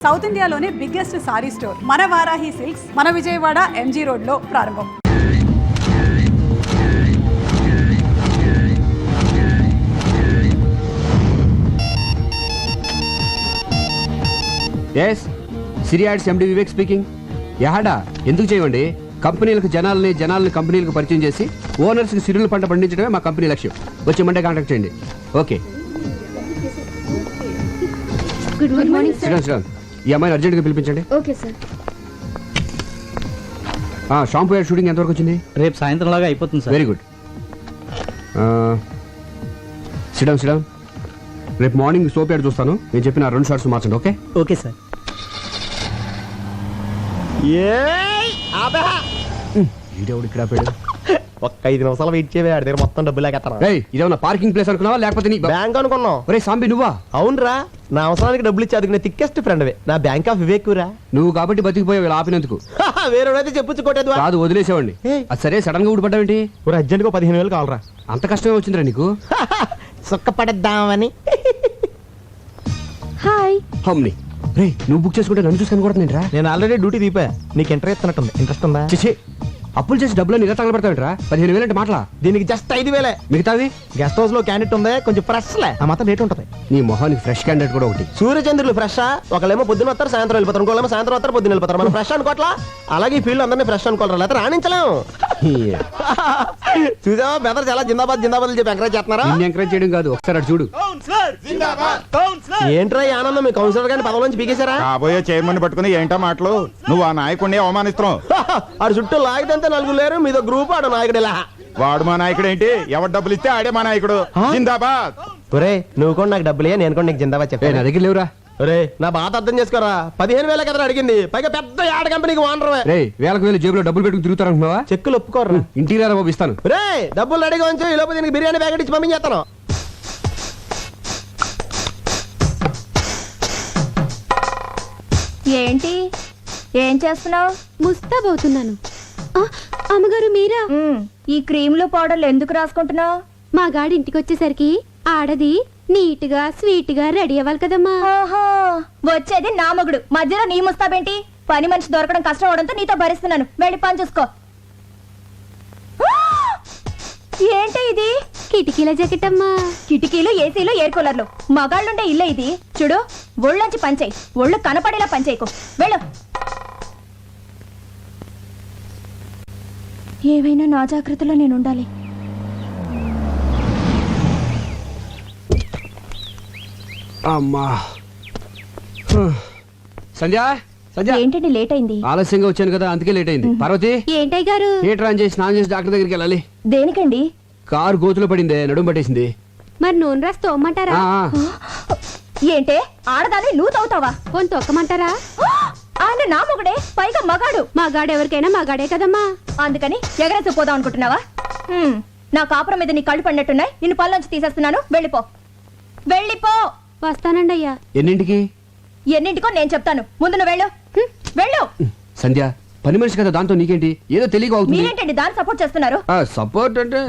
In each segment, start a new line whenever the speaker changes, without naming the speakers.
South ఇండియాలోనే biggest sorry store మన Varahi silks మన విజయవాడ ఎంజీ రోడ్ లో ప్రారంభం.
ఎస్ సిరియాడ్స్ ఎండి వివేక్ స్పీకింగ్. యాడా ఎందుకు చేయండి? కంపెనీలకు జనాలని కంపెనీలకు పరిచయం చేసి ఓనర్స్కి సిరుల పంట పండించడమే మా కంపెనీ లక్ష్యం. వచ్చే మండే కాంటాక్ట్ చేయండి. Okay.
Good morning sir.
Sriram ఈ అమ్మాయిని అర్జెంట్గా పిలిపించండి.
Okay sir.
Shampoo ad shooting ఎంతవరకు వచ్చింది?
రేపు సాయంత్రం లాగా అయిపోతుంది సార్.
Very good. శ్రీరామ్ రేపు మార్నింగ్ సోప్ యాడ్ చూస్తాను. నేను చెప్పిన 2 షార్ట్స్ మార్చండి. Okay
okay sir.
ఈడెవడు ఇక్కడ ఆపాడు?
ఒక్క 5 నిమిషాలు వెయిట్ చేయవే, ఆడి దగ్గర మొత్తం డబ్బులు లేకెత్తాను.
ఇదేమన్నా పార్కింగ్ ప్లేస్ అనుకున్నావా లేకపోతే నీ
బ్యాంక్ అనుకున్నావు?
ఒరే సాంబి నువ్వా?
అవునరా, నా అవసరానికి డబ్బులు ఇచ్చి అదుకునే థిక్కెస్ట్ ఫ్రెండ్ నా బ్యాంక్ ఆఫ్ వివేక్ రా.
నువ్వు కాబట్టి బతికిపోయావు ఇలా ఆపినందుకు.
వేరేడైతే చెప్పుచ్చుకోటేది
కాదు వదిలేసేవాడిని. అది సరే సడన్ గా ఊడిపడ్డావేంటి?
ఒక అర్జెంట్ గా 15,000 కావాలరా.
అంత కష్టమే వచ్చిందిరా నీకు?
సుఖపడద్దామని.
హాయ్.
హమ్ని రే నువ్వు బుక్ చేసుకుంటే నన్ను చూసుకొని కొడుతున్నాంట్రా.
నేను ఆల్రెడీ డ్యూటీ దీపా. నీకు ఇంటర్ ఇస్తున్నట్టుంది. ఇంట్రెస్ట్ ఉందా?
చేసే అప్పులు చేసి డబ్బులు ఇలా తగలబెడతావేంట్రా? 15,000 అంటే మాటలా?
దీనికి జస్ట్ 5,000.
మిగతావి
గెస్ట్ హౌస్ లో క్యాండిడేట్ ఉంది, కొంచెం ఫ్రెష్ లే, ఆ మాత్రం రేట్ ఉంటుంది.
నీ మొహానికి ఫ్రెష్ క్యాండిడేట్ కూడా ఒకటి.
సూర్యచంద్రులు ఫ్రెష్. ఒకళ్ళేమో పొద్దున వస్తారు, సాయంత్రం వెళ్ళిపోతారు. ఇంకోళ్ళేమో సాయంత్రం వస్తారు, పొద్దున వెళ్ళిపోతారు. మనం ఫ్రెష్ అనుకోవట్లా? అలాగే ఈ ఫీల్డ్ అందరినీ ఫ్రెష్ అనుకోవాలి, లేకపోతే రాణించలేము. చూసావా బెదర్ చాలా జిందాబాద్ జిందాబాద్ చెప్పి ఎంకరేజ్ చేస్తున్నారా?
నిన్ను ఎంకరేజ్ చేయడం కాదు, ఒకసారి అటు చూడు.
ఏంట్రా ఈ ఆనందం? మీ కౌన్సిలర్ గారిని పదవిలోంచి పీకేశారా?
కాబోయే చైర్మన్ పట్టుకుని ఏంటో మాటలు? నువ్వు ఆ నాయకుడిని అవమానిస్తున్నావు.
ఆడు చుట్టూ లాగితే 4 లేరు, మీదో గ్రూప్. ఆడు నాయకుడు ఇలా.
వాడు మా నాయకుడు ఏంటి? ఎవరు డబ్బులు ఇస్తే ఆడే మా నాయకుడు. జిందాబాద్.
ఒరే నువ్వు కూడా నాకు డబ్బులే, నేను కూడా నీకు జిందాబాద్
నా
చెప్పాను.
దగ్గర లేవురా.
ఒరే నా బాధ అర్థం చేసుకోరా. 15,000 కదా అడిగింది, పైగా పెద్ద యాడ్ కంపెనీకి ఓనర్.
రే వేలకు వేలు జేబులో డబ్బులు పెట్టుకుని తిరుగుతారనుకున్నావా?
చెక్కులు ఒప్పుకోర్రా.
ఇంటికి రారా బాబు, ఇస్తాను.
రే డబ్బులు రెడీగా ఉంచు, ఈ లోపు దీనికి బిర్యానీ ప్యాకెట్ ఇచ్చి పంపించేస్తాను.
ఏంటి ఏం చేస్తున్నావు?
ముస్తాబవుతున్నాను. అమ్మగారు మీరా?
ఈ క్రీములు పౌడర్లు ఎందుకు రాసుకుంటున్నావు?
మా గాడి ఇంటికి వచ్చేసరికి ఆడది నీట్ గా స్వీట్ గా రెడీ అవ్వాలి కదమ్మా.
ఓహో, వచ్చేది నా మొగుడు, మధ్యలో నీ ముస్తాబేంటి? పని మనిషి దొరకడం కష్టం అవడంతో నీతో భరిస్తున్నాను. వెళ్ళి పని చూసుకో. ఏంటి ఇది?
కిటికీల జాకెట్ అమ్మా.
కిటికీలు, ఏసీలు, ఎయిర్ కూలర్లు, మగాళ్ళుండే ఇల్లే ఇది. చూడు, ఒళ్ళొంచి పనిచేయి, ఒళ్ళు కనపడేలా పనిచేయకు. వెళ్ళు. ఏవైనా నా జాగ్రత్తలో నేను ఉండాలి.
అమ్మా సంధ్య సంధ్య,
ఏంటండి లేట్ అయింది?
ఆలస్యంగా వచ్చాను కదా అందుకే లేట్ అయింది. పార్వతి
ఏంటయ్య గారు?
హీటర్ ఆన్ చేసి స్నానం చేసి డాక్టర్ దగ్గరికి వెళ్ళాలి.
దేనికండి?
కారు గోతులో పడిందే, నడుము పట్టేసింది.
మరి నూనె రాసి తోమ్మంటారా?
ఏంటే ఆడదాన్ని నువ్వు తవ్వుతావా?
పోని తొక్కమంటారా?
ఆయన నా మొగుడే, పైగా మగాడు.
మా గాడు ఎవరికైనా మా గాడే కదమ్మా.
అందుకని ఎగరేసి పోదాం అనుకుంటున్నావా? నా కాపురం మీద నీ కళ్ళు పడినట్టున్నాయి. నిన్ను పళ్ళొంచి తీసేస్తున్నాను. వెళ్ళిపో, వెళ్ళిపో.
వస్తానండి అయ్యా.
ఎన్నింటికి?
ఎన్నింటికో నేను చెప్తాను, ముందు నువ్వు వెళ్ళు. వెళ్ళు.
సంధ్య పని మనిషి కదా, దాంతో నీకేంటి? ఏదో తెలియక అవుతుంది.
మీరేంటండి దాన్ని సపోర్ట్ చేస్తున్నారు?
సపోర్ట్ అంటే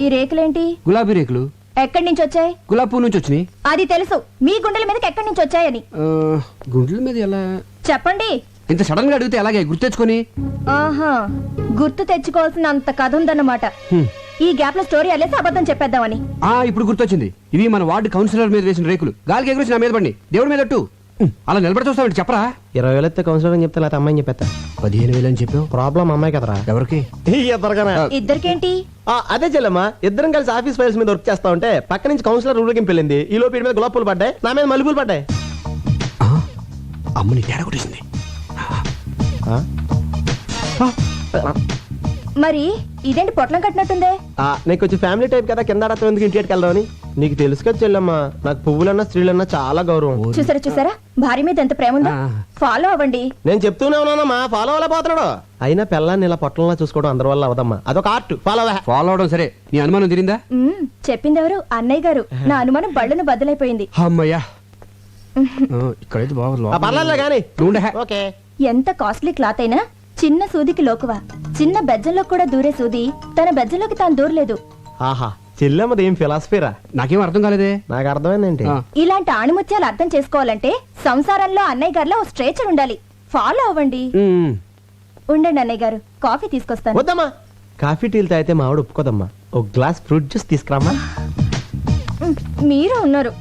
ఈ రేకులేంటి?
గులాబీ రేకులు.
ఎక్కడి నుంచి వచ్చాయి?
గులాబీ పువ్వు నుంచి వచ్చినాయి.
అది తెలుసు, మీ గుండెల మీదకి ఎక్కడి నుంచి వచ్చాయని
గుండెల మీద ఎలా?
చెప్పండి.
ఇంత సడన్ గా అడిగితే అలాగే గుర్తెచ్చుకొని.
ఆహా, గుర్తు తెచ్చుకోవాల్సిన అంత కథ ఉందన్నమాట. ఈ గ్యాప్ లో స్టోరీ అల్లేసి అబద్ధం చెప్పేద్దామని.
ఇప్పుడు గుర్తొచ్చింది. ఇవి మన వార్డు కౌన్సిలర్ మీద వేసిన రేకులు. గాలికి ఎగురేసి నా మీద పడి దేవుడి మీద అట్టు అలా నిలబడి చూస్తావు. చెప్పరా?
20,000 ఎత్తే కౌన్సిలర్ అని చెప్తే, లేకపోతే అమ్మాయిని చెప్పేస్తా.
15,000 అని చెప్పావు.
ప్రాబ్లం అమ్మాయి కదరా.
ఎవరికి?
ఇద్దరికేంటి?
అదే చెల్లమ్మా, ఇద్దరం కలిసి ఆఫీస్ ఫైల్స్ మీద వర్క్ చేస్తా ఉంటే పక్క నుంచి కౌన్సిలర్ ఊరికి వెళ్ళింది. ఈ లోపు మీద గులాబ్ పూలు పడ్డాయి, నా మీద మల్లెపూలు పడ్డాయి.
అమ్మని తేడా కొట్టేసింది.
మరి ఇదేంటి పొట్లం కట్టినట్టుందే?
నీకు వచ్చి ఫ్యామిలీ టైప్ కదా, కింద ఆడతాం ఎందుకు ఇంటికి వెళ్దామని. నీకు తెలుసు కదా చెల్లమ్మా, నాకు పువ్వులన్నా స్త్రీలన్నా చాలా గౌరవం.
చూసారా భార్య మీద ఎంత ప్రేమ ఉందో. ఫాలో అవ్వండి.
నేను చెప్తూనే ఉన్నానమ్మా, ఫాలో అవ్వలే పోతున్నాడు. అయినా పిల్లాన్ని ఇలా పొట్టంలా చూసుకోవడం అందరి వల్ల అవదమ్మా, అదొక ఆర్ట్.
ఫాలో అవడం సరే, నీ అనుమానం తిరిందా?
చెప్పింది ఎవరు? అన్నయ్య గారు. నా అనుమానం బళ్ళను బద్దలైపోయింది.
అమ్మయ్యా, ఇక్కడైతే
పర్లేదు కానీ. ఓకే.
ఎంత కాస్ట్లీ క్లాత్ అయినా చిన్న సూదికి లోకువా. చిన్న బెజ్జంలో కూడా దూరే సూది తన బెజ్జంలోకి తాను దూరలేదు.
ఆహా, చెల్లెమ్మది ఏం ఫిలాసఫీరా?
నాకేం అర్థం కాలేదే.
నాకు అర్థమైందేంటి?
ఆ.
ఇలాంటి ఆణిముత్యాలు అర్థం చేసుకోవాలంటే సంసారంలో అన్నయ్య గారిలో ఓ స్ట్రేచర్ ఉండాలి. ఫాలో అవ్వండి.
ఉమ్.
ఉండండి అన్నయ్య గారు, కాఫీ తీసుకొస్తాను.
వద్దమ్మా, కాఫీ టీలు తాగితే మా ఆవిడ ఒప్పుకోదమ్మా. ఒక గ్లాస్ ఫ్రూట్ జ్యూస్ తీసుకురామ్మా.
మీరు ఉన్నారు.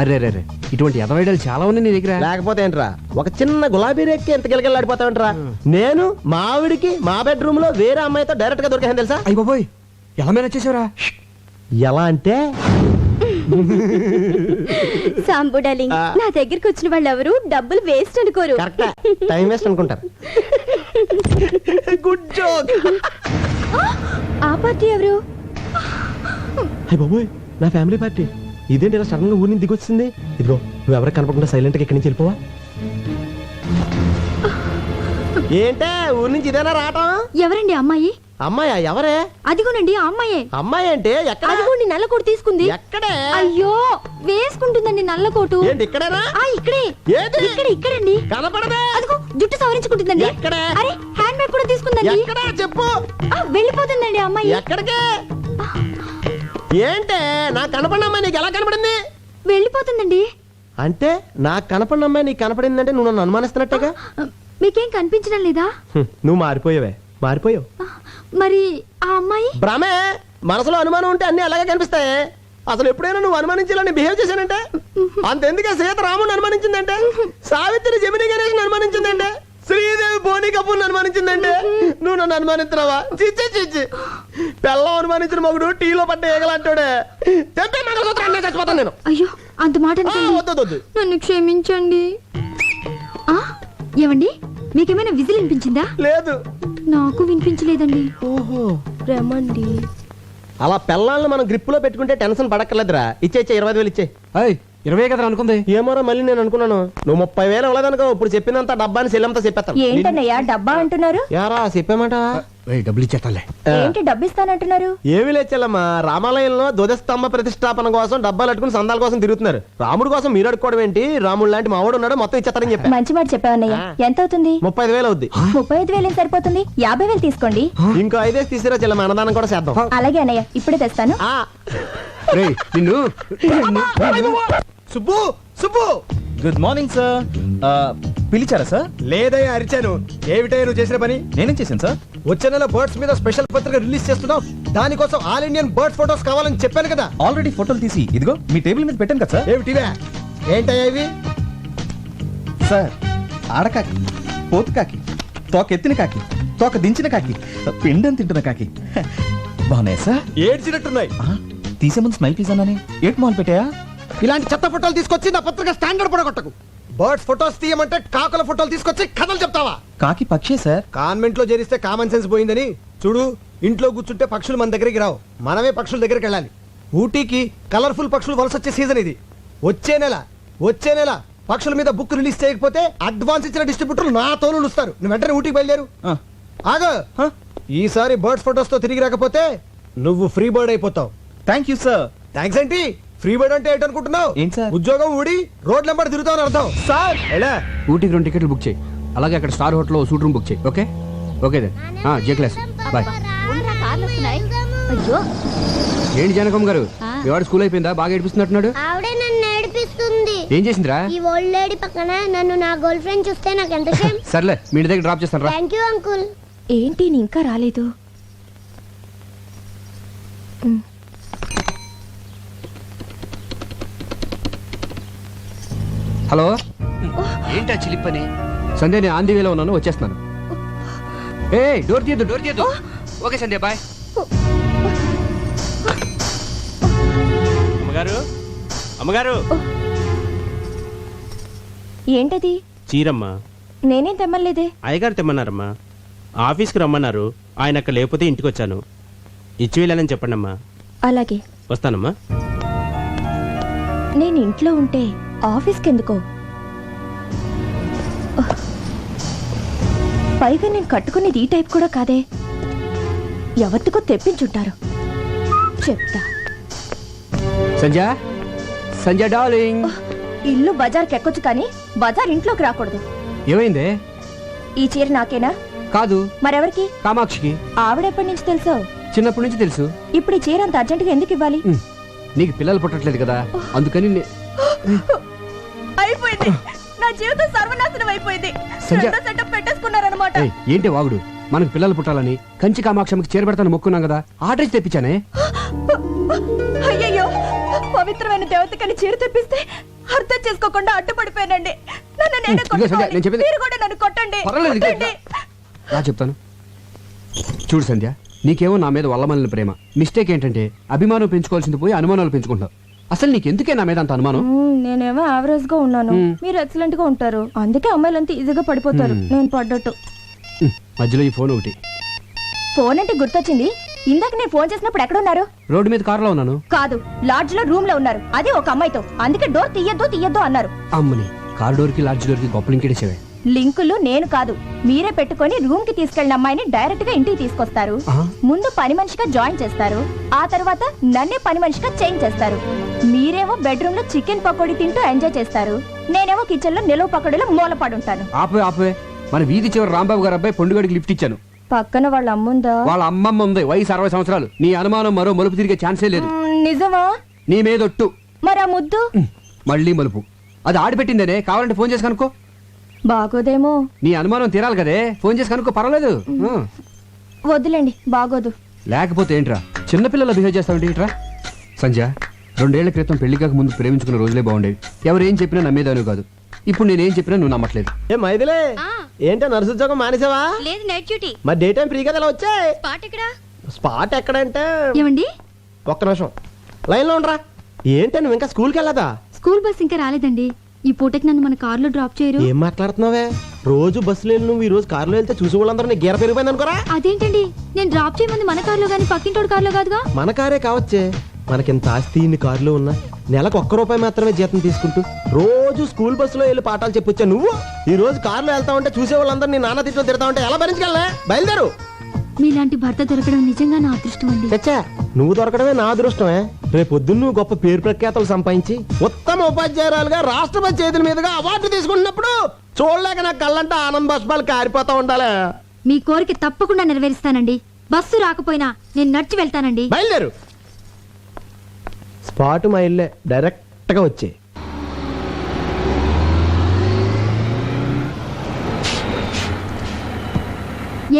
అరే రే రే, ఇటువంటి ఎదవైడలు చాలా ఉన్నాయి నీ దగ్గర.
లేకపోతే ఏంట్రా, ఒక చిన్న గులాబీ రేక్కి ఎంత గిలగిలాడిపోతావంట్రా. నేను మా ఆవిడికి మా బెడ్రూమ్ లో వేరే అమ్మాయితో డైరెక్ట్ గా దొరికాను తెలుసా?
అయ్య బాబోయ్, ఎలా మేనేజ్ చేసావురా?
ఎలా అంటే
సాంబు డార్లింగ్, నా దగ్గరికి వచ్చిన వాళ్ళు ఎవరు డబ్బులు వేస్ట్ అనుకోరు.
కరెక్ట్, టైం వేస్ట్ అనుకుంటారు. Good joke.
ఆ పార్టీ ఎవరు?
అయ్య బాబోయ్, నా ఫ్యామిలీ పార్టీ. ఇదేంటి ఇలా సడన్ గా ఊరిని దిగొచ్చింది? ఇదిగో, నువ్వు ఎవరికి కనపడకుండా సైలెంట్ గా ఇక్కడి నుంచి వెళ్ళిపోవా. ఏంటే ఊరి నుంచి ఇదేనా రావటం?
ఎవరండి అమ్మాయి?
అమ్మాయా? ఎవరే?
అదిగోనండి ఆ అమ్మాయే.
అమ్మాయి అంటే ఎక్కడ?
అదిగోండి నల్ల కోటు తీసుకుంది.
ఎక్కడే?
అయ్యో, వేసుకుంటుందండి నల్ల కోటు.
ఏంటి ఇక్కడేనా?
ఆ ఇక్కడే.
ఏది?
ఇక్కడండి.
కనపడదే.
అదిగో జుట్టు సవరించుకుంటుందండి.
ఎక్కడ?
అరే, హ్యాండ్ బ్యాగ్ కూడా తీసుకుందండి.
ఎక్కడ చెప్పు.
వెళ్ళిపోతుందండి ఆ అమ్మాయి.
ఎక్కడికి? ఏంటే నాకు కనపడిన అమ్మాయి నీకు ఎలా కనపడింది?
వెళ్ళిపోతుందండి.
అంటే నాకు కనపడిన అమ్మాయి నీకు కనపడిందంటే నువ్వు నన్ను అనుమానిస్తున్నట్టేగా.
మీకేం కనిపించడం లేదా?
నువ్వు మారిపోయావే, మారిపోయావు.
మరి ఆ అమ్మాయి?
భ్రమే. మనసులో అనుమానం ఉంటే అన్ని అలాగే కనిపిస్తాయి. అసలు ఎప్పుడైనా నువ్వు అనుమానించాలని బిహేవ్ చేశానంటే? అంతెందుకే సీత రాముని అనుమానించిందంటే, సావిత్రి జమిని గణేష్ అనుమానించిందంటే, శ్రీదేవి బోని కపూర్ అనుమానించిందంటే నువ్వు నన్ను అనుమానిస్తున్నావా? చిచ్చి చిచ్చి, పెళ్ళం అనుమానించిన మగుడు టీలో పడ్డ ఏగలంటాడే. తెప్పే మంగళసూత్రం చచ్చిపోతాను నేను.
అయ్యో, అంత మాట అనకండి.
వద్దు.
నన్ను క్షమించండి. ఆ, ఏమండి, మీకేమైనా విజిల్ వినిపించిందా?
లేదు.
నాకు వినిపించలేదండి.
ఓహో,
రమండి.
అలా పెళ్ళాలను మనం గ్రిప్ లో పెట్టుకుంటే టెన్షన్ పడక్కర్లేదురా. ఇచ్చే 25,000 ఇచ్చే.
అయ్ 20 కదా అనుకుంది.
ఏమోరా, మళ్ళీ నేను అనుకున్నాను నువ్వు 30,000 ఇవ్వలేదనుకో. ఇప్పుడు చెప్పినంత డబ్బాని సెల్లంతా చెప్పేస్తాను.
ఏంటన్నయ్య డబ్బా అంటున్నారు?
యారా చెప్పామాట.
డబ్బులు ఇచ్చేస్తాలే.
ఏంటి డబ్బిస్తానంటున్నారు?
ఏమి లేచెల్లమ్మా, రామాలయంలో ధ్వజస్తంభ ప్రతిష్టాపన కోసం డబ్బాలు అట్టుకుని సందాల కోసం తిరుగుతున్నారు. రాముడు కోసం మీరు అడుకోవడం ఏంటి? రాముడు లాంటి మావాడు ఉన్నాడు, మొత్తం ఇచ్చేస్తారని చెప్పా.
మంచి మాట చెప్పావన్నయ్య. ఎంత అవుతుంది?
35,000 అవుద్ది.
35,000 ఏం సరిపోతుంది? 50,000 తీసుకోండి.
ఇంకో 5 తీసిరా చెల్లమ్మ, అన్నదానం కూడా చేద్దాం.
అలాగే అన్నయ్య, ఇప్పుడే తెస్తాను.
ఆ.
రేయ్, నిన్ను
Subbu Subbu.
Good morning sir. పిలిచారా సార్?
లేదయ్యా, అరిచాను. ఏమిటయ్యా నువ్వు చేసిన పని?
నేనేం చేశాను సార్?
వచ్చే నెల బర్డ్స్ మీద స్పెషల్ పత్రిక రిలీజ్ చేస్తున్నావు. దానికోసం ఆల్ ఇండియన్ బర్డ్ ఫోటోస్ కావాలని చెప్పాను కదా.
ఆల్రెడీ ఫోటోలు తీసి ఇదిగో మీ టేబుల్ మీద పెట్టాను కదా సార్.
ఏమిటివే? ఏంటయ్యా ఇవి?
సార్, ఆడకాకి, పోతు కాకి, తోక ఎత్తిన కాకి, తోక దించిన కాకి, పిండం తింటున్న కాకి. బాగున్నాయా సార్?
ఏడ్చినట్టున్నాయి.
తీసే ముందు స్మైల్ ప్లీజ్ అన్నానే. ఏట్ మాల్ పెట్టాయా?
ఇలాంటి చెత్త ఫోటోలు తీసుకొచ్చి నా పత్రిక స్టాండర్డ్ పడగొట్టకు. బర్డ్స్ ఫోటోస్ తీయమంటే కాకుల ఫోటోలు తీసుకొచ్చి కథలు చెప్తావా?
కాకి పక్షే సార్.
కాన్వెంట్ లో చేరిస్తే కామన్ సెన్స్ పోయిందని చూడు. ఇంట్లో కూర్చుంటే పక్షులు మన దగ్గరికి రావు, మనమే పక్షుల దగ్గరికి వెళ్ళాలి. ఊటీకి కలర్ఫుల్ పక్షులు వలస వచ్చే సీజన్ ఇది. వచ్చే నెల పక్షుల మీద బుక్ రిలీజ్ చేయకపోతే అడ్వాన్స్ ఇచ్చిన డిస్ట్రిబ్యూటర్లు నా తోలు ఇస్తారు. నువ్వు వెంటనే ఊటీకి బయలుదేరు. ఆగో, ఈసారి బర్డ్స్ ఫోటోస్ తో తిరిగి రాకపోతే నువ్వు ఫ్రీ బర్డ్ అయిపోతావు.
Thank you sir.
థ్యాంక్స్ ఏంటి? ఫ్రీ బర్డ్ అంటే ఏంటనుకుంటున్నావు?
ఏంటి సార్?
ఉద్యోగం ఊడి రోడ్ నెంబర్ తిరుగుతావు అని అర్థం.
సార్
ఎలా?
ఊటీకి 2 టికెట్లు బుక్ చేయి. అలాగే అక్కడ స్టార్ హోటల్లో సూట్ రూమ్ బుక్ చేయి. Okay okay then. జే క్లాస్ బాయ్.
అయ్యో,
ఏంటి జనకమ్మ గారు, మీ వాడు స్కూల్ అయిపోయిందా? బాగా ఏడిపిస్తున్నట్టున్నాడు.
ఆవిడే నన్ను ఏడిపిస్తుంది.
ఏం చేసిందిరా?
ఈ ఓల్డ్ లేడీ పక్కన నన్ను నా గర్ల్ ఫ్రెండ్ చూస్తే నాకు ఎంత షేమ్.
సర్లే, మీ ఇంటి దగ్గర డ్రాప్ చేస్తాను రా.
Thank you uncle.
ఏంటి నీ ఇంకా రాలేదు?
హలో, ఏంటా చిలిపని? సంధ్య, నేను ఆంధీ వేలో ఉన్నాను, వచ్చేస్తున్నాను. ఏ డోర్ తీయద్దు. ఓకే సంధ్య, బాయ్.
అమ్మగారు
ఏంటది?
చీరమ్మా.
నేనేం తెమ్మలేదే.
అయ్యగారు తెమ్మన్నారమ్మా. ఆఫీస్కి రమ్మన్నారు, ఆయన అక్కడ లేకపోతే ఇంటికి వచ్చాను. ఇచ్చి వెళ్ళానని చెప్పండమ్మా.
అలాగే
వస్తానమ్మా.
నేను ఇంట్లో ఉంటే ఆఫీస్కి ఎందుకో? పైగా నేను కట్టుకునేది ఈ టైప్ కూడా కాదే. ఎవరికో తెప్పించుంటారు, చెప్తా.
సంజయ్ డార్లింగ్.
ఇల్లు బజార్కి ఎక్కొచ్చు కానీ బజార్ ఇంట్లోకి రాకూడదు.
ఏమైందే?
ఈ చీర నాకేనా?
కాదు,
మరెవరికి?
కామాక్షికి.
ఆవిడెప్పటి నుంచి తెలుసో?
చిన్నప్పటి నుంచి తెలుసు.
ఇప్పుడు ఈ చీర అంత అర్జెంటుగా ఎందుకు ఇవ్వాలి?
నీకు పిల్లలు పుట్టట్లేదు కదా అందుకని
అయిపోయింది, నా జీవితం సర్వనాశనం అయిపోయింది.
సంధ్య.
రెండో సెటప్ పెట్టేసుకున్నారన్నమాట.
ఏయ్, ఏంటి వాగుడు? మనకు పిల్లలు పుట్టాలని కంచి కామాక్షమికి చేరబెడతాను మొక్కున్నాం కదా, ఆర్డర్ ఇచ్చి తెప్పించానే.
అయ్యయ్యో, పవిత్రమైన దేవతకని చీర తెప్పిస్తే అర్థం చేసుకోకుండా అడ్డుపడిపోయానండి. నన్ను నేనే
ఇదిగో సంధ్య,
కొట్టుకోవాలి.
నేను చెప్పేది-
మీరు కూడా నన్ను కొట్టండి.
పర్వాలేదు, ఇదిగో
కొట్టండి.
రా చెప్తాను. చూడు సంధ్య, నీకేమో నా మీద వల్లమల్లిన ప్రేమ. మిస్టేక్ ఏంటంటే అభిమానం పెంచుకోవాల్సింది పోయి అనుమానాలు పెంచుకుంటావు. అసలు నీకెందుకే నా మీద అంత అనుమానం?
నేనేమో యావరేజ్ గా ఉన్నాను, మీరు ఎక్సలెంట్ గా ఉంటారు. అందుకే అమ్మాయిలంతా ఈజీగా పడిపోతారు. నేను పడ్డట్టు.
మధ్యలో ఈ ఫోన్ ఒకటి.
ఫోన్ అంటే గుర్తొచ్చింది. ఇందాక నేను ఫోన్ చేసినప్పుడు ఎక్కడున్నారు?
రోడ్డు మీద కారులో ఉన్నాను.
కాదు, లాడ్జ్ లో రూమ్ లో ఉన్నారు. అది ఒక అమ్మాయితో. అందుకే డోర్ తీయద్దు అన్నారు.
అమ్మని కార్ డోర్కి లాడ్జ్ డోర్కి గొప్ప లింకేసేవే.
లింకులు నేను కాదు, మీరే పెట్టుకొని రూమ్ కి తీసుకెళ్లిన అమ్మాయిని డైరెక్ట్ గా ఇంటికి తీసుకొస్తారు. ముందు పని మనిషిగా జాయిన్ చేస్తారు, ఆ తర్వాత నన్నే పని మనిషిగా చేంజ్ చేస్తారు. మీరేమో బెడ్రూమ్ లో చికెన్ పకోడీ తింటూ ఎంజాయ్ చేస్తారు, నేనేమో కిచెన్ లో నిలువ పకోడీలో మూలపడుంటాను.
ఆపే మన వీధి చివరి రాంబాబు గారు అబ్బాయి పొండుగడికి లిఫ్ట్ ఇచ్చాను.
పక్కన వాళ్ళ అమ్ముందా?
వాళ్ళ అమ్మమ్మ ఉంది, వయసు 60 సంవత్సరాలు. నీ అనుమానం మరో మలుపు తిరిగే ఛాన్సే లేదు.
నిజమా?
నీ మీదొట్టు.
మరి ఆ ముద్దు?
మళ్ళీ మలుపు. అది ఆడిపెట్టిందనే, కావాలంటే ఫోన్ చేసి కనుక్కో.
బాగోదేమో.
నీ అనుమానం తీరాలి కదే, ఫోన్ చేసి కనుక్కో, పర్వాలేదు.
వద్దులేండి, బాగోదు.
లేకపోతే ఏంట్రా చిన్నపిల్లలు బిహేవ్ చేస్తావంటే ఏంట్రా? సంజయ్, 2 ఏళ్ల క్రితం పెళ్లి కాక ముందు ప్రేమించుకున్న రోజులే బాగుండేవి. ఎవరేం చెప్పినా నమ్మేదాను కాదు. ఇప్పుడు నేనేం చెప్పినా నువ్వు నమ్మట్లేదు.
ఏ మైదిలే, ఏంటో నర్సు ఉద్యోగం మానేసావా?
లేదు, నైట్ డ్యూటీ.
మరి డే టైం ఫ్రీ కదా ఇలా వచ్చాయి.
స్పాట్ ఎక్కడ?
స్పాట్ ఎక్కడంటే
ఏమండి,
ఒక్క నిమిషం లైన్ లో ఉండరా. ఏంటే నువ్వు ఇంకా స్కూల్కి వెళ్ళదా?
స్కూల్ బస్ ఇంకా రాలేదండి. ఈ పూటకి నన్ను మన కార్లో డ్రాప్ చేయరు?
ఏం మాట్లాడుతున్నావే? రోజు బస్సులో వెళ్ళి నువ్వు ఈ రోజు కారులో వెళ్తే చూసి వాళ్ళందరూ నీ గీర పెరిగిపోయింది అనుకోరా.
అదేంటండి, నేను డ్రాప్ చేయమంది మన కార్లో గానీ పక్కింటోడు కార్లో కాదుగా.
మన కారే కావచ్చే, మనకింత ఆస్తి ఇన్ని కారులో ఉన్నా నెలకు ₹1 మాత్రమే జీతం తీసుకుంటూ రోజు స్కూల్ బస్సులో వెళ్ళి పాఠాలు చెప్పొచ్చా నువ్వు? ఈ రోజు కారులో వెళ్తా ఉంటే చూసే వాళ్ళందరూ నీ నాన్న తిట్లో తిడతా ఉంటే ఎలా భరించగలనే? బయలుదేరు.
మీలాంటి భర్త దొరకడం నిజంగా నా అదృష్టం అండి.
చచ్చా, నువ్వు దొరకడమే నా అదృష్టమే. రేపొద్దున్న నువ్వు గొప్ప పేరు ప్రఖ్యాతలు సంపాదించి ఉత్తమ ఉపాధ్యాయురాలుగా రాష్ట్రపతి చేతుల మీదుగా అవార్డు తీసుకుంటున్నప్పుడు చూడలేక నా కళ్ళంటే ఆనంద బాష్పాలు కారిపోతా ఉండాలి.
మీ కోరిక తప్పకుండా నెరవేరుస్తానండి. బస్సు రాకపోయినా నేను నడిచి వెళ్తానండి.
బయలుదేరు. స్పాట్ మా ఇల్లే, డైరెక్ట్ గా వచ్చే.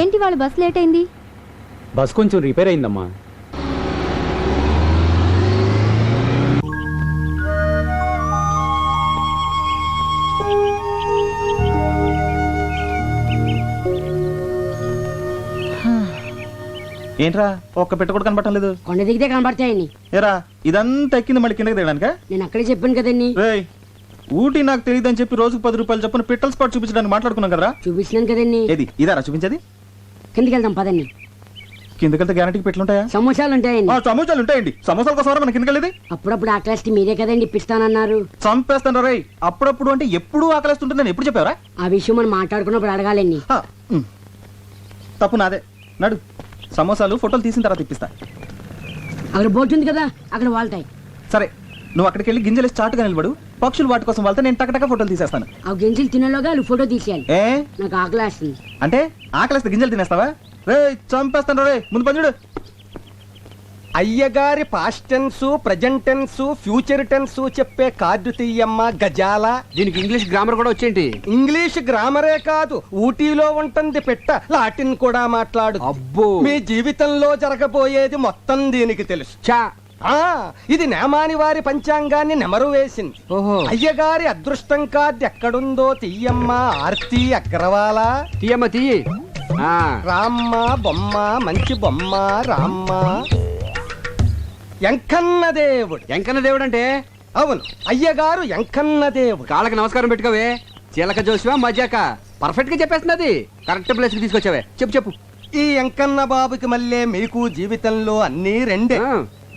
ఏంటి వాళ్ళ బస్ లేట్ అయింది?
బస్ కొంచెం రిపేర్ అయిందమ్మా.
ఏంట్రా ఒక్క పెట్ట కూడా కనబడటం లేదు?
కొండ దిగితే కనబడతాయని.
ఏరా ఇదంతా ఎక్కింది మళ్ళీ కిందకి దిగడానికా?
నేను అక్కడే చెప్పాను కదండి.
రేయ్, ఊటీ నాకు తెలియదని చెప్పి రోజుకు ₹10 చొప్పున పిట్టల స్పాట్ చూపించడానికి మాట్లాడుకున్నాం కదరా?
చూపించినాను కదండి.
ఏది ఇదారా చూపించేది?
కిందకి వెళ్దాం పదండి.
కిందకెళ్తే గ్యారంటీకి పెట్లుంటాయా?
సమోసాలు ఉంటాయండి.
సమోసాలు ఉంటాయండి. సమోసాల కోసం మన కిందకెళ్ళేది?
అప్పుడప్పుడు ఆకలిస్తే మీరే కదండి ఇప్పిస్తానన్నారు.
చంపేస్తాను రేయ్. అప్పుడప్పుడు అంటే ఎప్పుడు ఆకలిస్తుంటే నేను ఎప్పుడు చెప్పావరా?
ఆ విషయం మనం మాట్లాడుకున్నప్పుడు అడగాలండి.
తప్పు నాదే. నడు, సమోసాలు ఫోటోలు తీసిన తర్వాత ఇప్పిస్తా.
అక్కడ బోట్ ఉంది కదా, అక్కడ వాళ్తాయి.
సరే, నువ్వు అక్కడికి వెళ్ళి గింజలు చాటుగా నిలబడు. పక్షులు వాటి కోసం వెళ్తే నేను టకటక ఫోటోలు తీసేస్తాను.
ఆ గింజలు తినేలోగా వాళ్ళు ఫోటో తీసేయాలి.
ఏ
నాకు ఆకలి వేస్తుంది.
అంటే ఆకలిస్తే గింజలు తినేస్తావా? రే చంపేస్తాను రే, ముందు పని చూడు.
అయ్యగారి past tense, present tense, future tense చెప్పే కార్డు తీయమ్మ గజాల.
దీనికి ఇంగ్లీష్ గ్రామర్ కూడా వచ్చేంటి?
ఇంగ్లీష్ గ్రామరే కాదు, ఊటీలో ఉంటుంది పెట్ట, లాటిన్ కూడా మాట్లాడు.
అబ్బో,
మీ జీవితంలో జరగబోయేది మొత్తం దీనికి తెలుసు.
చా.
ఇది నేమాని వారి పంచాంగాన్ని నెమరు వేసింది.
ఓహో.
అయ్యగారి అదృష్టం కార్డు ఎక్కడుందో తీయమ్మ ఆర్తి అగ్రవాల.
తీయమ్మ తీయి.
రామ్మ బొమ్మ, మంచి బొమ్మ రామ్మ. ఎంకన్న దేవుడు.
ఎంకన్న దేవుడు అంటే?
అవును, అయ్యగారు ఎంకన్న దేవుడు.
కాళ్ళకి నమస్కారం పెట్టుకోవే. చిలక జోసివా మజాక పర్ఫెక్ట్ గా చెప్పేస్తున్నది. కరెక్ట్ ప్లేస్ కి తీసుకొచ్చావే. చెప్పు.
ఈ ఎంకన్న బాబుకి మళ్ళీ మీకు జీవితంలో అన్ని రెండే.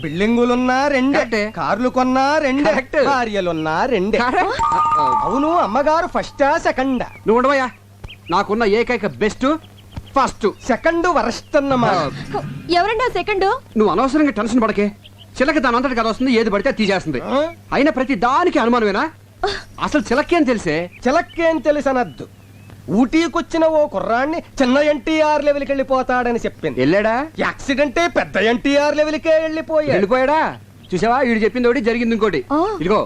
బిల్డింగులున్నా రెండే, కార్లు కొన్నా రెండే, భార్యలున్నా రెండే. అవును, అమ్మగారు ఫస్టా సెకండా?
నువ్వు ఉండవయ్యా. నాకున్న ఏకైక బెస్ట్ ఫస్ట్,
సెకండ్ వరస్ట్ అన్నమా.
ఎవరండి సెకండ్?
నువ్వు అనవసరంగా టెన్షన్ పడకే. చిలక దాని అంతటి కదా వస్తుంది, ఏది పడితే తీసేస్తుంది. అయినా ప్రతి దానికి అనుమానమేనా? అసలు చిలక్కేం తెలిసే?
చిలక్కేం తెలుసనద్దు.
ఊటీకొచ్చిన ఓ కుర్రాన్ని చిన్న ఎన్టీఆర్ లెవెల్కి వెళ్ళిపోతాడని చెప్పింది.
వెళ్ళాడా?
యాక్సిడెంటే పెద్ద ఎన్టీఆర్ లెవెల్కే
వెళ్ళిపోయాడా? చూసావా, వీడు చెప్పింది ఒకటి జరిగింది ఇంకోటి. ఇదిగో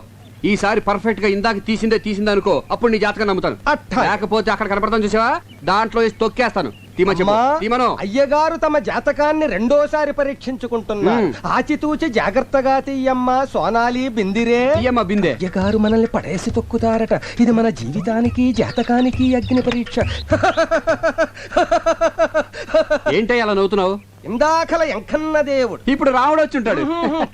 ఈసారి పర్ఫెక్ట్ గా ఇందాక తీసిందే అనుకో, అప్పుడు నీ జాతకం నమ్ముతాను. లేకపోతే అక్కడ కనపడతాను చూసావా, దాంట్లో వేసి తొక్కేస్తాను.
అయ్యగారు తమ జాతకాన్ని రెండోసారి పరీక్షించుకుంటున్నారు. ఆచితూచి జాగ్రత్తగా తీయమ్మ సోనాలి బిందిరే.
బిందే.
అయ్యగారు మనల్ని పడేసి తొక్కుతారట. ఇది మన జీవితానికి జాతకానికి అగ్ని పరీక్ష.
ఏంటో అలా నవ్వుతున్నావు?
ఇందాకల ఎంకన్న దేవుడు,
ఇప్పుడు రాముడు వచ్చి ఉంటాడు.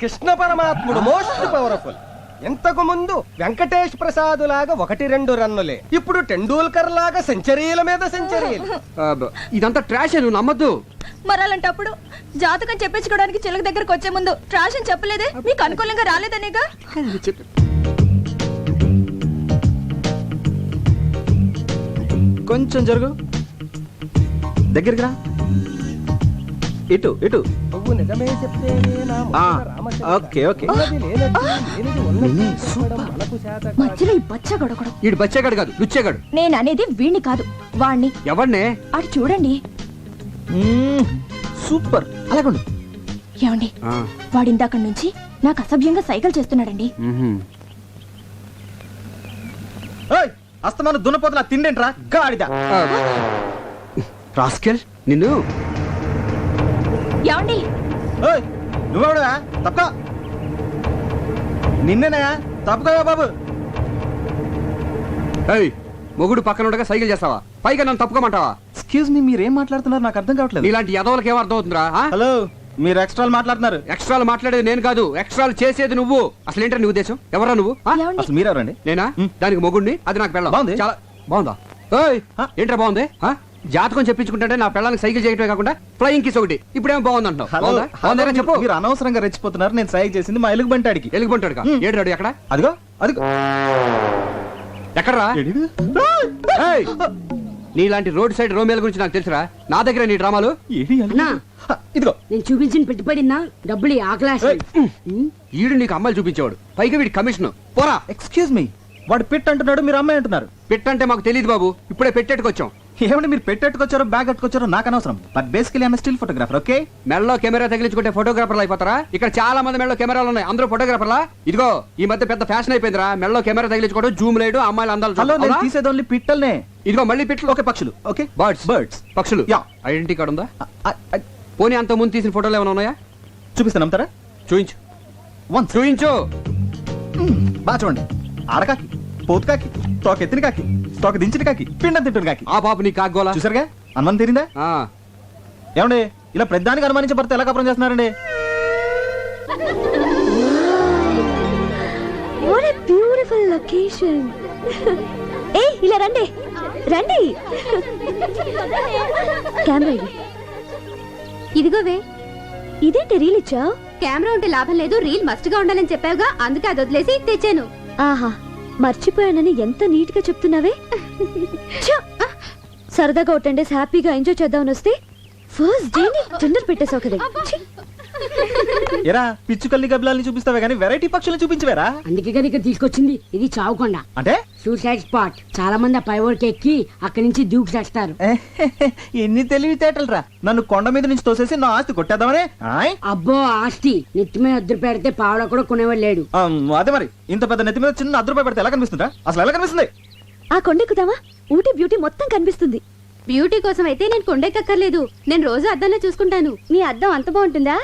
కృష్ణ పరమాత్ముడు మోస్ట్ పవర్ఫుల్. ఇంతకు ముందు వెంకటేష్ ప్రసాద్ లాగా 1-2 రన్నులే, ఇప్పుడు టెండూల్కర్ లాగా సెంచరీల మీద సెంచరీలు.
ఇదంతా ట్రాష్, నువ్వు నమ్మద్దు.
మరి అలాంటప్పుడు జాతకం చెప్పించుకోవడానికి చిలక దగ్గరకు వచ్చే ముందు ట్రాష్ అని చెప్పలేదే? మీకు అనుకూలంగా రాలేదనేగా.
కొంచెం జరుగు, దగ్గరికి రా. ఇటు ఇటు.
నువ్వు నిజమే చెప్తేనే నా
ఓకే ఓకే.
మధ్యలో ఈ బచ్చగడొకడు.
ఈడు బచ్చేగాడు కాదు, లుచ్చేగాడు.
నేను అనేది వీణ్ణి కాదు, వాణ్ణి.
ఎవరినే?
అటు చూడండి.
సూపర్. అలాగండు.
ఏమండి, వాడిందాక నుంచి నాకు అసభ్యంగా సైకిల్ చేస్తున్నాడండి.
అస్తమాను దున్నపోతున్నా తిండేంట్రా గాడిద.
రాస్కెల్ నిన్ను.
ఏమండి,
నువ్వెవడా? తప్ప నిన్నేనా? తప్పుకోవా బాబు.
మొగుడు పక్కన ఉండగా సైకిల్ చేస్తావా? పైగా నన్ను తప్పుకోమంటావా?
ఎక్స్క్యూజ్ మీ, మీరేం మాట్లాడుతున్నారు నాకు అర్థం కావట్లేదు.
ఇలాంటి యదవులకు ఏం అర్థం అవుతుందిరా?
హలో, మీరు ఎక్స్ట్రాలు మాట్లాడుతున్నారు.
ఎక్స్ట్రాలు మాట్లాడేది నేను కాదు, ఎక్స్ట్రాలు చేసేది నువ్వు. అసలు ఏంటో నీ ఉద్దేశం? ఎవరా నువ్వు?
అసలు మీరెవరండి?
నేనా? దానికి మొగుడిని, అది నాకు పెళ్ళం.
బాగుంది.
చాలా బాగుందా? ఏంట్రా బాగుంది? జాతకం చెప్పించుకుంటే నా పెళ్ళానికి సైకిల్ చేయటమే కాకుండా ఫ్లయింగ్ కిస్ ఒకటి. ఇప్పుడేమో బాగుంది అంటావు. చెప్పు.
మీరు అనవసరంగా రెచ్చిపోతున్నారు. నేను సైకిల్ చేసింది మా ఎలుగుబంటాడికి.
ఎలుగుబంటాడు ఏడు ఎక్కడ?
అదిగో అదిగో.
ఎక్కడరా? నీలాంటి రోడ్ సైడ్ రోమేల గురించి నాకు తెలుసురా. నా దగ్గర నీ డ్రామాలు.
ఇదిగో
నేను చూపించిన పెట్టుబడినా డబ్బులు ఆకలాసి.
ఈడు నీకు అమ్మాయిలు చూపించేవాడు, పైగా వీడి కమిషన్. పోరా.
ఎక్స్క్యూజ్ మీ, వాడు పిట్ అంటున్నాడు, మీరు అమ్మాయి అంటున్నారు.
పిట్ అంటే మాకు తెలియదు బాబు, ఇప్పుడే పెట్టేట్టుకొచ్చాం.
ఏమంటే మీరు పెట్టెట్టుకొచ్చారో బ్యాగ్ కట్టుకొచ్చారో నాకు అనవసరం. But basically I'm still photographer. Okay,
మెడలో కెమెరా తగిలించుకుంటే ఫోటోగ్రాఫర్లు అయిపోతారా? ఇక్కడ చాలా మంది మెడలో కెమెరాలు ఉన్నాయి, అందరూ ఫోటోగ్రాఫర్లా? ఇదిగో ఈ మధ్య పెద్ద ఫ్యాషన్ అయిపోయిందిరా మెడలో కెమెరా తగిలించుకోవడం, జూమ్ లేడు, అమ్మాయిలు అందాలు.
హలో, నేను తీసేది ఓన్లీ పిట్టల్నే.
ఇదిగో మళ్ళీ పిట్లు.
ఓకే, పక్షులు. ఓకే,
బర్డ్స్ పక్షులు. ఐడెంటిటీ కార్డు ఉందా? పోనీ అంత ముందు తీసిన ఫోటోలు ఏమైనా ఉన్నాయా?
చూపిస్తాను, నమ్ముతారా?
చూయించు.
బాగా చూడండి. ఆడకాకి, పోతుకాకి, తోక ఎత్తిన కాకి, తోక దించిన కాకి, పిండం తింటున్న కాకి.
ఆ పాప నీ కాగోలా
చూసారుగా, అనుమానం తీరిందా? ఏమండి, ఇలా ప్రతిదానికి అనుమానించే భర్త ఎలా కపరం చేస్తున్నారండి?
Beautiful location. ఇలా రండి రండి. కెమెరా ఇదిగోవే. ఇదేంటి రీల్ ఇచ్చావు?
కెమెరా ఉంటే లాభం లేదు, రీల్ మస్ట్ గా ఉండాలని చెప్పావుగా, అందుకే అది వదిలేసి తెచ్చాను.
ఆహా, మర్చిపోయానని ఎంత నీట్ గా చెప్తున్నావే. సరదాగా ఒక 10 days హ్యాపీగా ఎంజాయ్ చేద్దామని వస్తే ఫస్ట్ డే టెండర్ పెట్టేసావు కదా.
ఎరా పిచ్చుకల్ని గబ్బిలాల్ని చూపిస్తావే కానీ వెరైటీ పక్షులను చూపించవేరా?
అందుకే కదా ఇక్కడ తీసుకొచ్చింది. ఇది చావుకొండ
అంటే
సూసైడ్ స్పాట్. చాలా మంది ఆ పైవోర్కి ఎక్కి అక్కడి నుంచి దూకి చేస్తారు.
ఎన్ని తెలివితేటలు రా. నన్ను కొండ మీద నుంచి తోసేసి నా ఆస్తి కొట్టేద్దామనే.
అబ్బో, ఆస్తి నెత్తి మీద అద్దరు పెడితే పావడ కూడా కొనేవాడు లేడు.
అదే మరి, ఇంత పెద్ద నెత్తి మీద చిన్న ₹1 పెడితే ఎలా కనిపిస్తుందా? అసలు ఎలా కనిపిస్తుంది?
ఆ కొండెక్కుదామా? ఊటీ బ్యూటీ మొత్తం కనిపిస్తుంది.
బ్యూటీ కోసం అయితే నేను కొండెక్కర్లేదు, నేను రోజు అద్దంలో చూసుకుంటాను.
నీ అద్దం అంత బాగుంటుందా?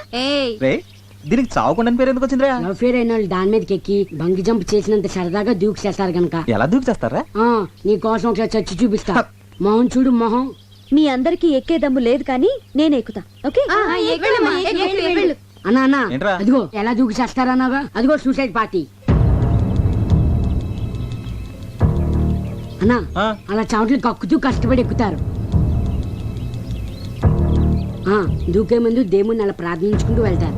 దీనికి చావకుండా పేరు ఎందుకు వచ్చిందిరా?
లవ్ ఫేర్ అయిన వాళ్ళు దాని మీదకి ఎక్కి బంగి జంప్ చేసినంత సరదాగా దూకి చేస్తారు గనక.
ఎలా దూకి చేస్తారా?
నీ కోసం ఒకసారి చచ్చి చూపిస్తా. మొహం చూడు, మొహం.
మీ అందరికి ఎక్కే దమ్ము లేదు కానీ నేను ఎక్కుతా. ఓకే,
అన్నా అన్నా, అదిగో ఎలా దూకి చేస్తారన్నాగా, అదిగో సూసైడ్ పార్టీ. అన్నా, అలా చావట్లు కక్కుతూ కష్టపడి ఎక్కుతారు. దూకే ముందు దేవుణ్ణి అలా ప్రార్థించుకుంటూ వెళ్తారు.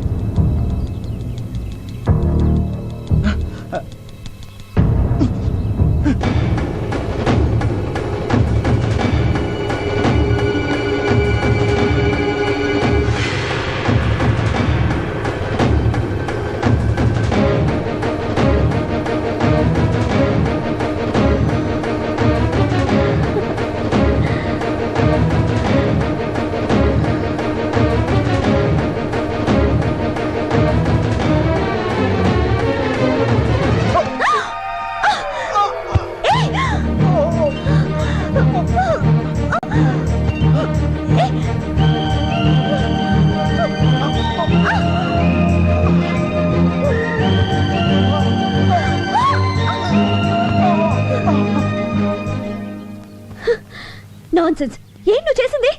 Non sense. ఏం నువ్వు చేసింది?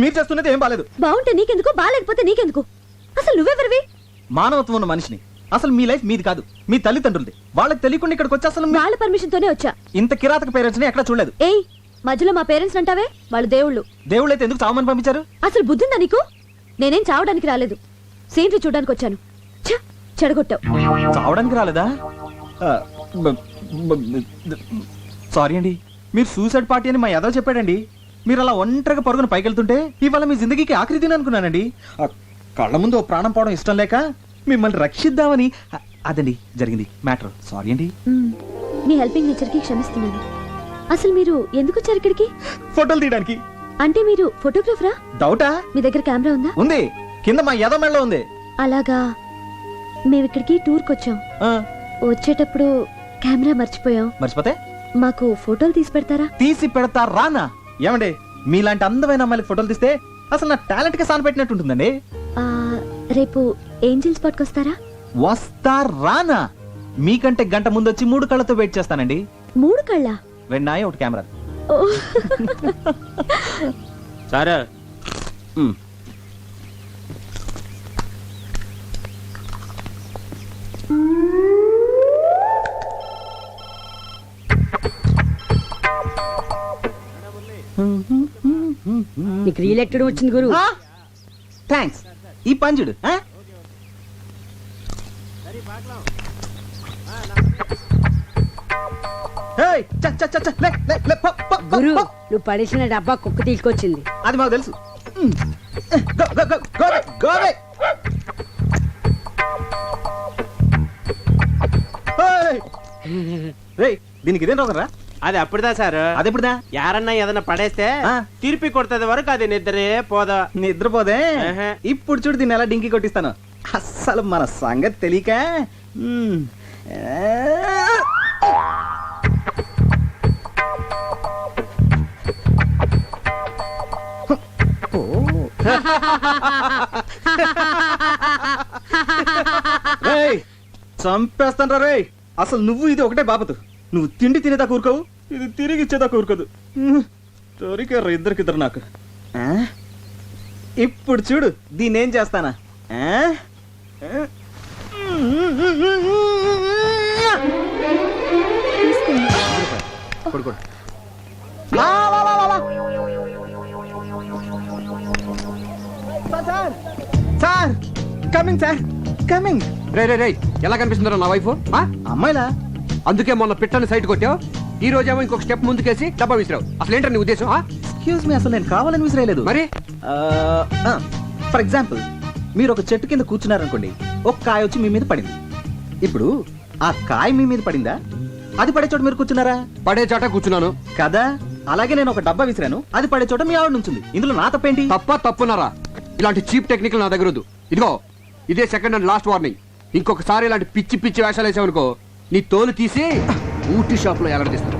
మీరు చేస్తున్నది ఏం బాలేదు.
బాగుంటే నీకెందుకు, బాగాలేకపోతే నీకెందుకు? అసలు నువ్వెవరివి?
మానవత్వం ఉన్న మనిషిని. అసలు మీ లైఫ్ మీది కాదు, మీ తల్లిదండ్రులది. వాళ్ళకి తెలియకుండా ఇక్కడికి వచ్చి అసలు
వాళ్ళ పర్మిషన్ తోనే వచ్చా.
ఇంత కిరాతక పేరెంట్స్ ని ఎక్కడ చూడలేదు.
ఏయ్, మధ్యలో మా పేరెంట్స్ అంటావే, వాళ్ళు దేవుళ్ళు.
దేవుళ్ళు అయితే ఎందుకు చావమని పంపించారు?
అసలు బుద్ధిందా నీకు? నేనేం చావడానికి రాలేదు, సీనరీ చూడడానికి వచ్చాను. చెడగొట్టావు.
చావడానికి రాలేదా? సారీ అండి, మీరు సూసైడ్ పార్టీ అని మా యాదవ్ చెప్పాడండి. మీరు అలా ఒంటరిగా పరుగున పైకెళ్తుంటే ఇవాళ మీ జిందగీకి ఆఖరి దిన అనుకున్నానండి. కళ్ళ ముందు ఓ ప్రాణం పోవడం ఇష్టం లేక మిమ్మల్ని రక్షిద్దామని. అదండి జరిగింది మ్యాటర్. సారీ అండి.
మీ హెల్పింగ్ నేచర్ కి క్షమిస్తున్నాను. అసలు మీరు ఎందుకు వచ్చారు ఇక్కడికి?
ఫోటోలు తీయడానికి.
అంటే మీరు ఫోటోగ్రాఫరా?
డౌటా?
మీ దగ్గర కెమెరా ఉందా?
ఉంది, కింద మా యాదవ్ మెడలో ఉంది.
అలాగా. మేము ఇక్కడికి టూర్కి వచ్చాం. వచ్చేటప్పుడు కెమెరా మర్చిపోయాం.
మర్చిపోతే
మాకు ఫోటోలు తీసి పెడతారా?
తీసి పెడతా రానా? ఏమండి, మీలాంటి అందమైన అమ్మాయిలకు ఫోటోలు తీస్తే అసలు నా టాలెంట్ కి సాన పెట్టినట్టు ఉంటుందండి.
రేపు ఏంజిల్ స్పాట్కి వస్తారా?
వస్తా రానా? మీకంటే గంట ముందు వచ్చి 3 కళ్ళతో వెయిట్ చేస్తానండి.
3 కళ్ళ?
2 నాయ 1 కెమెరా.
సరే.
నీకు రీల్ ఎక్కడ వచ్చింది గురు?
థ్యాంక్స్. ఈ పంజుడు
గురు, నువ్వు పడేసిన డబ్బా కుక్క తీసుకొచ్చింది.
అది మాకు తెలుసు. దీనికి ఇదేం రోగరా?
అది అప్పుడుదా సార్.
అది ఎప్పుడుదా?
యారన్నా ఏదన్నా పడేస్తే తిరిపి కొడుతుంది వరకు అది నిద్రే పోదా.
నిద్రపోదే. ఇప్పుడు చూడు దీన్ని ఎలా డింకి కొట్టిస్తాను. అస్సలు మన సంగతి తెలియక. చంపేస్తాను రే. అసలు నువ్వు ఇది ఒకటే బాపతు. నువ్వు తిండి తినేదా కూరుకోవు, ఇది తిరిగి ఇచ్చేదా కూరుకోదు. దొరికారు ఇద్దరికిద్దరు నాకు. ఇప్పుడు చూడు దీన్ని ఏం చేస్తానా. Sir coming, sir coming.
రే రే రే, ఎలా కనిపిస్తుందో నా వైఫ్?
అమ్మాయిలా?
అందుకే మొన్న పిట్టని సైట్ కొట్టావు, ఈ రోజేమో ఇంకొక స్టెప్ ముందుకేసి డబ్బా విసిరావు. అసలు ఏంటో నీ ఉద్దేశం?
ఎక్స్క్యూజ్ మీ, అసలు నేను కావాలని విసిరేయలేదు.
మరి
ఫర్ ఎగ్జాంపుల్, మీరు ఒక చెట్టు కింద కూర్చున్నారనుకోండి, ఒక కాయ వచ్చి మీ మీద పడింది. ఇప్పుడు ఆ కాయ మీ మీద పడిందా, అది పడే చోట మీరు కూర్చున్నారా?
పడే చోట కూర్చున్నాను
కదా. అలాగే నేను ఒక డబ్బా విసిరాను, అది పడే చోట మీ ఆవిడ నుంచింది. ఇందులో నా తప్పేంటి?
తప్పున్నారా? ఇలాంటి చీప్ టెక్నికల్ నా దగ్గర వద్దు. ఇదిగో ఇదే సెకండ్ అండ్ లాస్ట్ వార్నింగ్. ఇంకొకసారి ఇలాంటి పిచ్చి పిచ్చి వేషాలు వేసావనుకో, నీ తోలు తీసి ఊటీ షాప్ లో ఎలాడదీస్తాను.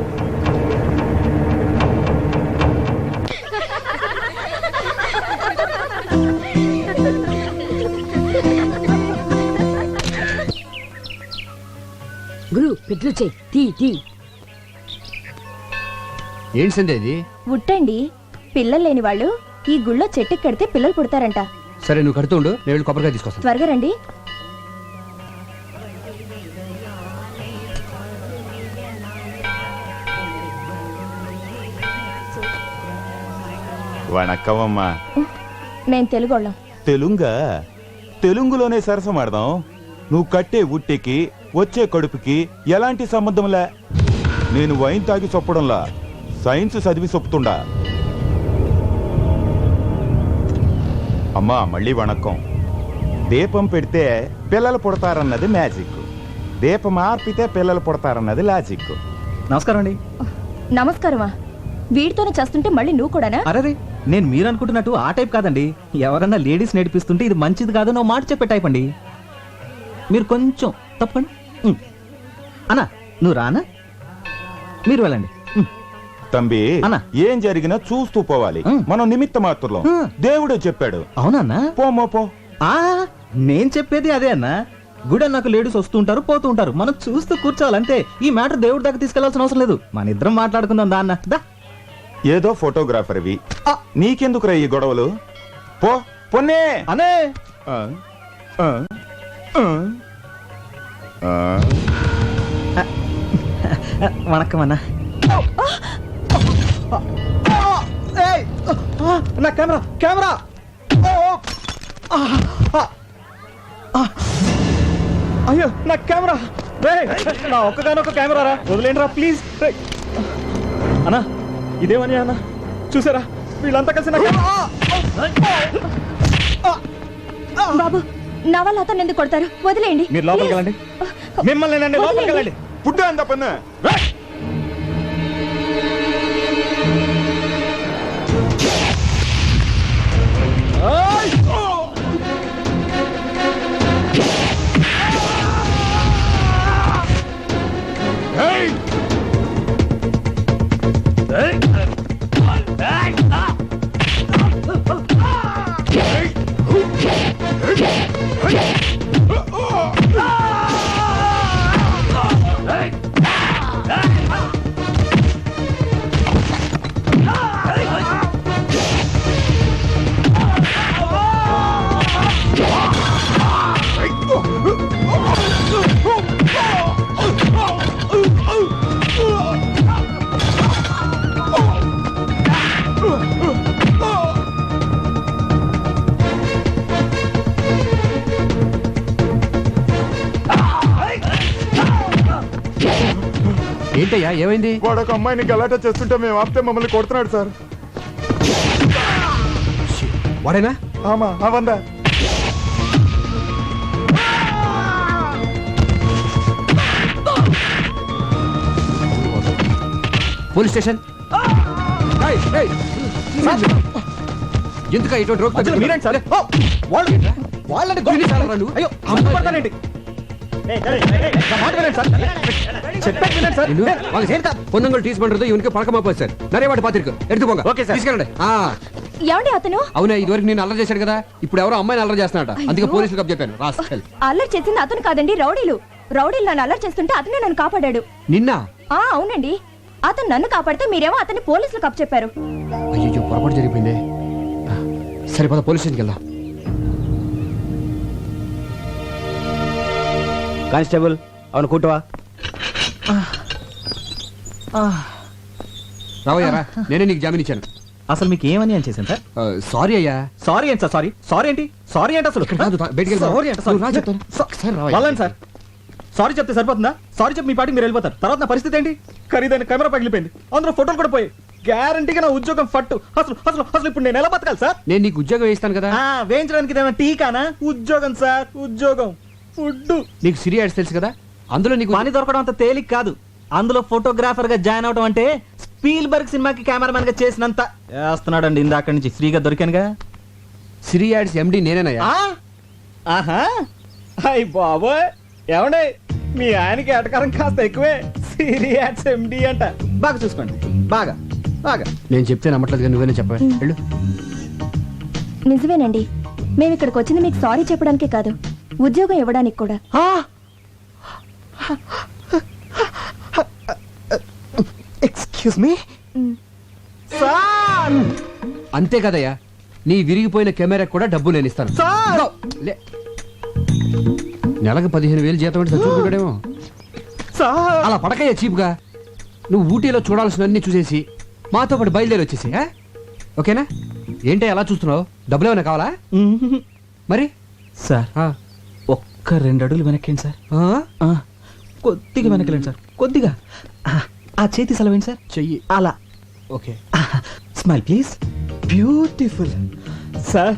గురు, పెట్లు చెయ్యి. తీ తీ.
ఏంటి సందే ఇది?
ఉట్టండి. పిల్లలు లేని వాళ్ళు ఈ గుళ్ళో చెట్టుకి కడితే పిల్లలు పుడతారంట.
సరే, నువ్వు కడుతుండు, నేను వెళ్ళి కొబ్బరికాయ తీసుకొస్తాను.
త్వరగా రండి.
వణక్కమమ్మా.
మేం తెలుగోళ్ళం.
తెలుంగా? తెలుగులోనే సరసమాడదాం. నువ్వు కట్టే ఉట్టికి వచ్చే కడుపుకి ఎలాంటి సంబంధంలే. నేను వైన్ తాగి చొప్పడంలా, సైన్స్ చదివి చొప్పుతుండా. అమ్మా మళ్ళీ వణక్కం. దీపం పెడితే పిల్లలు పుడతారన్నది మ్యాజిక్, దీపం ఆర్పితే పిల్లలు పుడతారన్నది లాజిక్.
నమస్కారం అండి.
నమస్కారమా? వీడితోనే చేస్తుంటే మళ్ళీ నువ్వు కూడానా?
అరే, నేను మీరు అనుకుంటున్నట్టు ఆ టైప్ కాదండి. ఎవరన్నా లేడీస్ నేర్పిస్తుంటే ఇది మంచిది కాదు నువ్వు మాట చెప్పే టైప్ అండి. మీరు కొంచెం తప్పండి. అన్నా నువ్వు రానా? మీరు వెళ్ళండి.
తంబి
అన్న,
ఏం జరిగినా చూస్తూ పోవాలి. మనం నిమిత్త మాత్రం. దేవుడే చెప్పాడు.
అవునన్నా?
పోమో పో.
నేను చెప్పేది అదే అన్నా. గుడి అన్నాక లేడీస్ వస్తూ ఉంటారు, పోతూ ఉంటారు. మనం చూస్తూ కూర్చోవాలంతే. ఈ మ్యాటర్ దేవుడి దాకా తీసుకెళ్లాల్సిన అవసరం లేదు. మన ఇద్దరం మాట్లాడుకుందాం దా అన్న. దా
ఏదో ఫోటోగ్రాఫర్వి నీకెందుకురా ఈ గొడవలు? పో పొన్నే.
అనే వణకం అన్న. నా కెమెరా కెమెరా. అయ్యో నా కెమెరా. నా ఒక్కగానొక్క కెమెరా రా, వదిలేండి రా ప్లీజ్. అన్నా ఇదేమని అన్న చూసారా, వీళ్ళంతా కలిసి నా
బాబు నా వల్ల అతను ఎందుకు కొడతారు? వదిలేయండి.
మీరు లోపలికి వెళ్ళండి. మిమ్మల్ని నండి లోపలికి వెళ్ళండి.
పుట్టు అంత పన్ను.
ఏంటయ్యా ఏమైంది?
వాడు ఒక అమ్మాయిని గలాటా చేస్తుంటే మేము ఆపితే మమ్మల్ని కొడుతున్నాడు సార్.
వాడేనా?
ఆమా అవందా.
Police station. ఎందుకు ఇటువంటి రోగ్
మీరేంటి సార్? వాళ్ళని అయ్యో అమ్ముపడతానేంటి?
పొందంగల్ టీస్ పண்றது ఇవనికి పழக்கமா போய் சார் நிறைய வாட்டி பாத்திருக்கு எடுத்துపోங்க.
Okay sir.
తీసుకెళ్ళండి.
ఏమండి అతను?
అవునా, ఇదివరకు నేను అల్లరి చేశాడు కదా, ఇప్పుడు ఎవరో అమ్మాయిని అల్లరి చేస్తున్నాడట. అందుకే పోలీసులకు చెప్పాను. రాస్కెల్.
అల్లరి చేసింది అతను కాదండి, రౌడీలు. రౌడీలు నన్ను అల్లరి చేస్తుంటే అతనే నన్ను కాపాడాడు.
నిన్న?
అవునండి. అతను నన్ను కాపాడితే మీరేమో అతన్ని పోలీసులకు అప్పచెప్పారు.
అయ్యో పొరపాటు జరిగిపోయింది. సరే పద పోలీస్ స్టేషన్కి వెళ్దాం.
కానిస్టేబుల్ అవును కూటవా.
రావయ్యారా, నేనే నీకు జామీన్ ఇచ్చాను.
అసలు మీకు ఏమని అని చేశాను సార్?
సారీ అయ్యా.
సారీ ఏంటి సార్? సారీ సారీ ఏంటి? సారీ ఏంటి అసలు?
బయటికి
సారీ ఏంటి? వాళ్ళని సార్ సారీ చెప్తే సరిపోతుందా? సారీ చెప్పి మీ పాటికి మీరు వెళ్ళిపోతారు. తర్వాత నా పరిస్థితి ఏంటి? ఖరీదైన కెమెరా పగిలిపోయింది, అందులో ఫోటోలు కూడా పోయి, గ్యారంటీగా నా ఉద్యోగం ఫట్టు. అసలు అసలు అసలు ఇప్పుడు నేను ఎలా బతకాలి సార్?
నేను నీకు ఉద్యోగం వేయిస్తాను కదా.
వేయించడానికి ఇదేమైనా టీకానా? ఉద్యోగం సార్, ఉద్యోగం. ఫుడ్.
నీకు సిరి యాడ్స్ తెలుసు కదా, అందులో నీకు
పని దొరకడం అంత తేలిక కాదు. అందులో ఫోటోగ్రాఫర్ గా జాయిన్ అవడం అంటే స్పీల్బర్గ్ సినిమాకి కెమెరామెన్ గా చేసినంత చేస్తున్నాడండి. ఇందాక నుంచి ఫ్రీగా దొరికానుగా.
సిరి యాడ్స్ ఎండి నేనేనయ్యా.
ఆహా అయ్ బాబోయ్, ఏమండే మీ ఆయనకి ఎటకారం కాస్త ఎక్కువే. సిరియాడ్స్ ఎండి అంట. బాగా చూసుకోండి, బాగా బాగా.
నేను చెప్తే నమ్మట్లేదు కానీ నువ్వేనే చెప్పా. వెళ్ళు.
నిజమేనండి, మేము ఇక్కడికి వచ్చింది మీకు సారీ చెప్పడానికే కాదు, ఉద్యోగం ఇవ్వడానికి కూడా.
Excuse me sir.
అంతే కదయ్యా, నీ విరిగిపోయిన కెమెరా కూడా డబ్బు నేను ఇస్తాను. నెలకు 15,000 జీతం అంటే చచ్చుకుంటాడేమో. అలా పడకయ్యా చీప్గా. నువ్వు ఊటీలో చూడాల్సినవన్నీ చూసేసి మాతో పాటు బయలుదేరి వచ్చేసి, ఓకేనా? ఏంటి అలా చూస్తున్నావు? డబ్బులు ఏమైనా కావాలా? మరి
సార్ ఒక్క 2 అడుగులు వెనక్కిండి సార్. కొద్దిగా వెనకలేండి సార్, కొద్దిగా. ఆ చేతి సెలవేండి సార్.
చెయ్యి
అలా.
Okay.
Smile please. Beautiful sir.